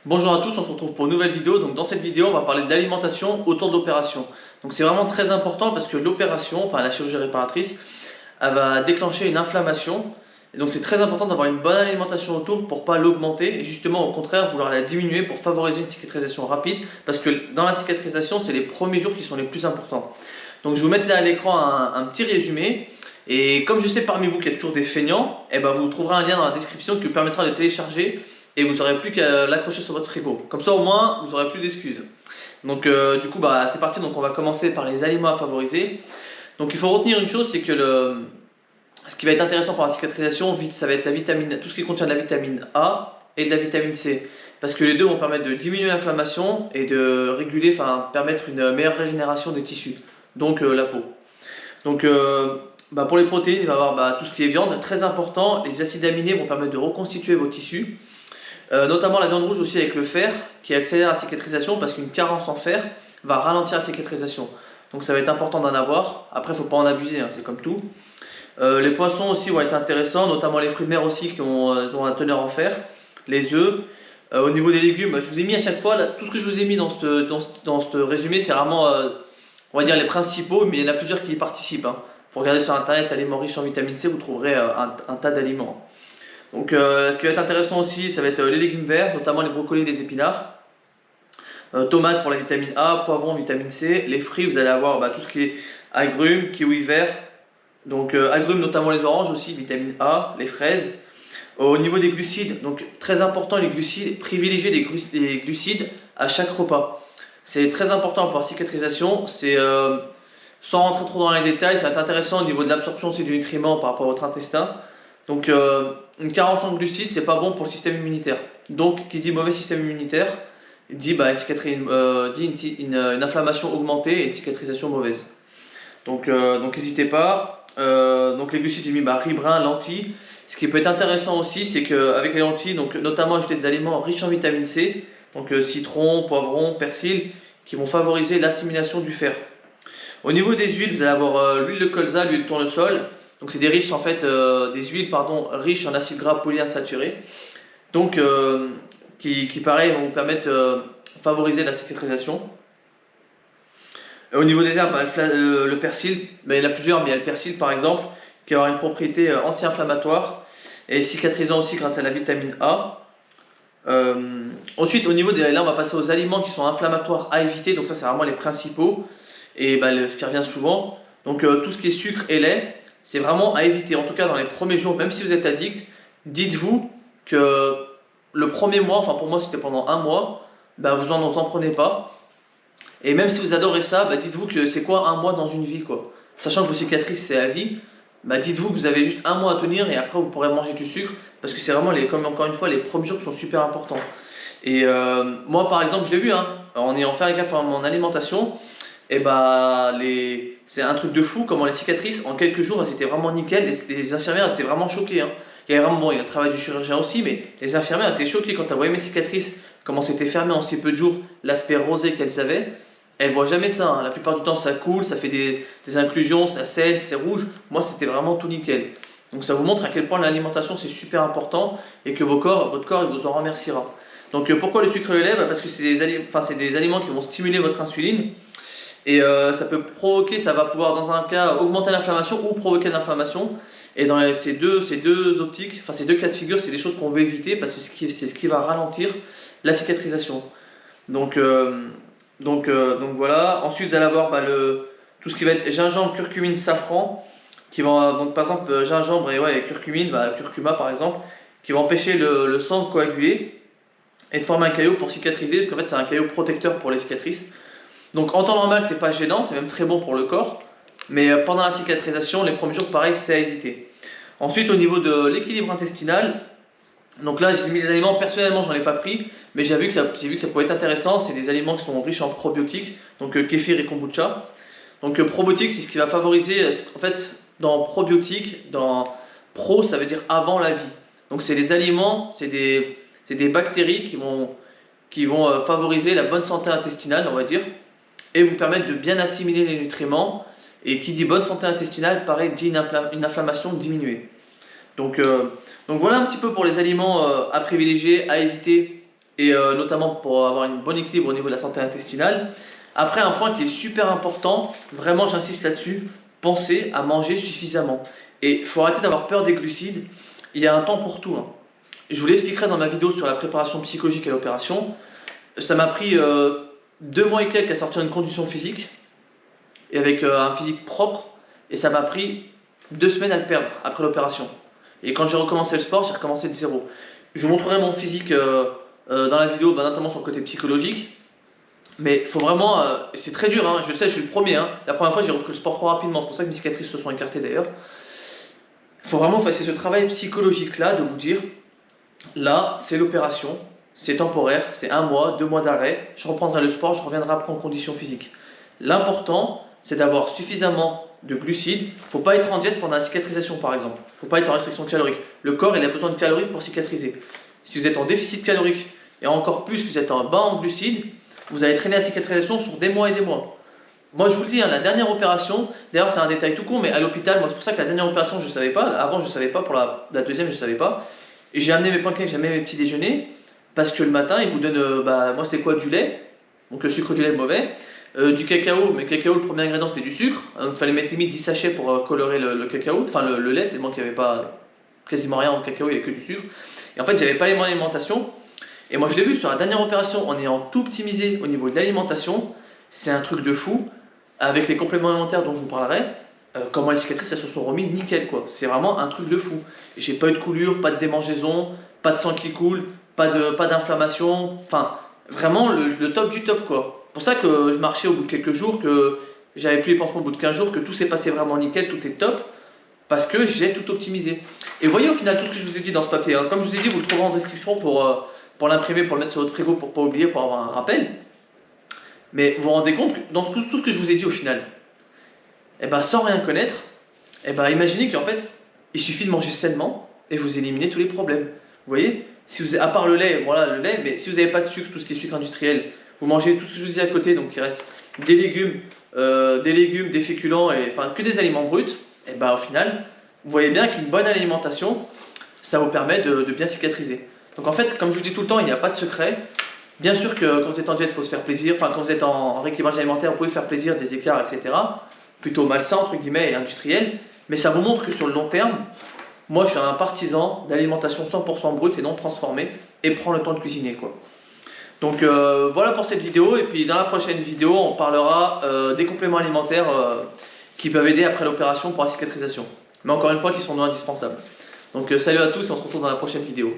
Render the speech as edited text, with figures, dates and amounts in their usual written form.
Bonjour à tous, on se retrouve pour une nouvelle vidéo. Donc dans cette vidéo, on va parler de l'alimentation autour de l'opération. Donc c'est vraiment très important parce que l'opération, enfin la chirurgie réparatrice, elle va déclencher une inflammation. Et donc c'est très important d'avoir une bonne alimentation autour pour ne pas l'augmenter et justement au contraire vouloir la diminuer pour favoriser une cicatrisation rapide parce que dans la cicatrisation, c'est les premiers jours qui sont les plus importants. Donc je vais vous mettre là à l'écran un petit résumé. Et comme je sais parmi vous qu'il y a toujours des feignants, eh ben, vous trouverez un lien dans la description qui vous permettra de télécharger et vous n'aurez plus qu'à l'accrocher sur votre frigo. Comme ça au moins, vous n'aurez plus d'excuses. Donc du coup, c'est parti. Donc on va commencer par les aliments à favoriser. Donc il faut retenir une chose, c'est que ce qui va être intéressant pour la cicatrisation, ça va être la vitamine, tout ce qui contient de la vitamine A et de la vitamine C. Parce que les deux vont permettre de diminuer l'inflammation et de réguler, enfin permettre une meilleure régénération des tissus, donc la peau. Donc pour les protéines, il va y avoir tout ce qui est viande, très important. Les acides aminés vont permettre de reconstituer vos tissus. Notamment la viande rouge aussi avec le fer qui accélère la cicatrisation parce qu'une carence en fer va ralentir la cicatrisation. Donc ça va être important d'en avoir. Après, il ne faut pas en abuser, hein, c'est comme tout. Les poissons aussi vont être intéressants, notamment les fruits de mer aussi qui ont un teneur en fer. Les œufs. Au niveau des légumes, je vous ai mis à chaque fois, là, tout ce que je vous ai mis dans ce résumé, c'est vraiment, on va dire, les principaux, mais il y en a plusieurs qui y participent. Hein. Vous regardez sur internet, aliments riches en vitamine C, vous trouverez un tas d'aliments. Donc ce qui va être intéressant aussi, ça va être les légumes verts, notamment les brocolis et les épinards. Tomates pour la vitamine A, poivrons, vitamine C. Les fruits, vous allez avoir tout ce qui est agrumes, kiwis verts. Donc agrumes, notamment les oranges aussi, vitamine A, les fraises. Au niveau des glucides, donc très important les glucides, privilégier les glucides à chaque repas. C'est très important pour la cicatrisation, sans rentrer trop dans les détails, ça va être intéressant au niveau de l'absorption aussi du nutriment par rapport à votre intestin. Donc une carence en glucides, c'est pas bon pour le système immunitaire. Donc qui dit mauvais système immunitaire, dit une inflammation augmentée et une cicatrisation mauvaise. Donc n'hésitez pas. Donc les glucides, j'ai mis riz brun, lentilles. Ce qui peut être intéressant aussi, c'est qu'avec les lentilles, donc notamment ajouter des aliments riches en vitamine C, donc citron, poivron, persil, qui vont favoriser l'assimilation du fer. Au niveau des huiles, vous allez avoir l'huile de colza, l'huile de tournesol. Donc c'est des des huiles riches en acides gras polyinsaturés. Donc qui pareil vont vous permettre de favoriser la cicatrisation. Au niveau des herbes, le persil, il y en a plusieurs, mais il y a le persil par exemple, qui va avoir une propriété anti-inflammatoire et cicatrisant aussi grâce à la vitamine A. Ensuite, au niveau là, on va passer aux aliments qui sont inflammatoires à éviter. Donc ça, c'est vraiment les principaux et ce qui revient souvent. Donc tout ce qui est sucre et lait, c'est vraiment à éviter. En tout cas, dans les premiers jours, même si vous êtes addict, dites-vous que le premier mois, enfin pour moi c'était pendant un mois, vous n'en prenez pas. Et même si vous adorez ça, dites-vous que c'est quoi un mois dans une vie quoi. Sachant que vos cicatrices c'est à vie, dites-vous que vous avez juste un mois à tenir et après vous pourrez manger du sucre parce que c'est vraiment comme encore une fois les premiers jours qui sont super importants. Et moi par exemple je l'ai vu en ayant fait gaffe à mon alimentation, et c'est un truc de fou comment les cicatrices en quelques jours c'était vraiment nickel et les infirmières elles étaient vraiment choquées. Il y a vraiment il y a le travail du chirurgien aussi, mais les infirmières elles étaient choquées quand elles voyaient mes cicatrices, comment c'était fermé en si peu de jours, l'aspect rosé qu'elles avaient. Elles voient jamais ça, la plupart du temps ça coule, ça fait des inclusions, ça saigne, c'est rouge. Moi c'était vraiment tout nickel. Donc ça vous montre à quel point l'alimentation c'est super important et que votre corps il vous en remerciera. Donc pourquoi le sucre et le lait Parce que c'est des aliments qui vont stimuler votre insuline et ça va pouvoir dans un cas augmenter l'inflammation ou provoquer l'inflammation. Et dans ces deux optiques, ces deux cas de figure, c'est des choses qu'on veut éviter parce que c'est ce qui va ralentir la cicatrisation. Donc voilà. Ensuite, vous allez avoir tout ce qui va être gingembre, curcumine, safran, qui vont donc par exemple gingembre et curcumine, curcuma par exemple, qui vont empêcher le sang de coaguler et de former un caillot pour cicatriser, parce qu'en fait c'est un caillot protecteur pour les cicatrices. Donc en temps normal, c'est pas gênant, c'est même très bon pour le corps, mais pendant la cicatrisation, les premiers jours, pareil, c'est à éviter. Ensuite, au niveau de l'équilibre intestinal, donc là j'ai mis des aliments, personnellement j'en ai pas pris, mais j'ai vu que ça pouvait être intéressant. C'est des aliments qui sont riches en probiotiques, donc kéfir et kombucha. Donc probiotiques c'est ce qui va favoriser, en fait dans probiotiques, dans pro ça veut dire avant la vie. Donc c'est des aliments, c'est des bactéries qui vont favoriser la bonne santé intestinale on va dire, et vous permettre de bien assimiler les nutriments. Et qui dit bonne santé intestinale, pareil, dit une inflammation diminuée. Donc voilà un petit peu pour les aliments à privilégier, à éviter et notamment pour avoir un bon équilibre au niveau de la santé intestinale. Après, un point qui est super important, vraiment j'insiste là-dessus, pensez à manger suffisamment. Et il faut arrêter d'avoir peur des glucides, il y a un temps pour tout, hein. Je vous l'expliquerai dans ma vidéo sur la préparation psychologique à l'opération. Ça m'a pris 2 mois et quelques à sortir une condition physique, et avec un physique propre, et ça m'a pris 2 semaines à le perdre après l'opération. Et quand j'ai recommencé le sport, j'ai recommencé de zéro. Je vous montrerai mon physique dans la vidéo, notamment sur le côté psychologique. Mais il faut vraiment, c'est très dur, hein, je sais, je suis le premier. Hein. La première fois, j'ai repris le sport trop rapidement, c'est pour ça que mes cicatrices se sont écartées d'ailleurs. Il faut vraiment faire ce travail psychologique-là, de vous dire, là, c'est l'opération, c'est temporaire, c'est 1 mois, 2 mois d'arrêt, je reprendrai le sport, je reviendrai après en condition physique. L'important, c'est d'avoir suffisamment de glucides. Il ne faut pas être en diète pendant la cicatrisation, par exemple. Il ne faut pas être en restriction calorique. Le corps, il a besoin de calories pour cicatriser. Si vous êtes en déficit calorique, et encore plus que vous êtes en bas en glucides, vous allez traîner la cicatrisation sur des mois et des mois. Moi, je vous le dis, hein, la dernière opération, d'ailleurs, c'est un détail tout con, mais à l'hôpital, moi, c'est pour ça que la dernière opération, je ne savais pas. Avant, je ne savais pas. Pour la deuxième, je ne savais pas. Et j'ai amené mes pancakes, j'ai amené mes petits déjeuners, parce que le matin, ils vous donnent, moi, c'était quoi? Du lait. Donc, le sucre du lait est mauvais. Du cacao, mais le cacao, le premier ingrédient, c'était du sucre. Donc, il fallait mettre limite 10 sachets pour colorer le cacao, enfin, le lait, tellement qu'il n'y avait pas quasiment rien en cacao, il n'y avait que du sucre. Et en fait, j'avais pas les moyens d'alimentation. Et moi, je l'ai vu sur la dernière opération, en ayant tout optimisé au niveau de l'alimentation, c'est un truc de fou. Avec les compléments alimentaires dont je vous parlerai, comment les cicatrices, elles se sont remis nickel, quoi. C'est vraiment un truc de fou. J'ai pas eu de coulure, pas de démangeaison, pas de sang qui coule, pas d'inflammation. Enfin, vraiment le top du top, quoi. C'est pour ça que je marchais au bout de quelques jours, que j'avais plus les pansements au bout de 15 jours, que tout s'est passé vraiment nickel, tout est top. Parce que j'ai tout optimisé. Et vous voyez au final tout ce que je vous ai dit dans ce papier, hein. Comme je vous ai dit, vous le trouverez en description pour l'imprimer, pour le mettre sur votre frigo, pour ne pas oublier, pour avoir un rappel. Mais vous vous rendez compte que dans tout ce que je vous ai dit au final, eh ben, sans rien connaître, eh ben, imaginez qu'en fait, il suffit de manger sainement et vous éliminez tous les problèmes. Vous voyez, si vous, à part le lait, voilà le lait, mais si vous n'avez pas de sucre, tout ce qui est sucre industriel, vous mangez tout ce que je vous dis à côté, donc il reste des légumes, des féculents, et, enfin que des aliments bruts, et ben, au final, vous voyez bien qu'une bonne alimentation, ça vous permet de bien cicatriser. Donc en fait, comme je vous dis tout le temps, il n'y a pas de secret. Bien sûr que quand vous êtes en diète, il faut se faire plaisir. Enfin, quand vous êtes en rééquilibrage alimentaire, vous pouvez faire plaisir, des écarts, etc. Plutôt malsains, entre guillemets, et industriels. Mais ça vous montre que sur le long terme, moi, je suis un partisan d'alimentation 100% brute et non transformée. Et prends le temps de cuisiner, quoi. Donc voilà pour cette vidéo. Et puis dans la prochaine vidéo, on parlera des compléments alimentaires qui peuvent aider après l'opération pour la cicatrisation. Mais encore une fois, qui sont non indispensables. Donc salut à tous et on se retrouve dans la prochaine vidéo.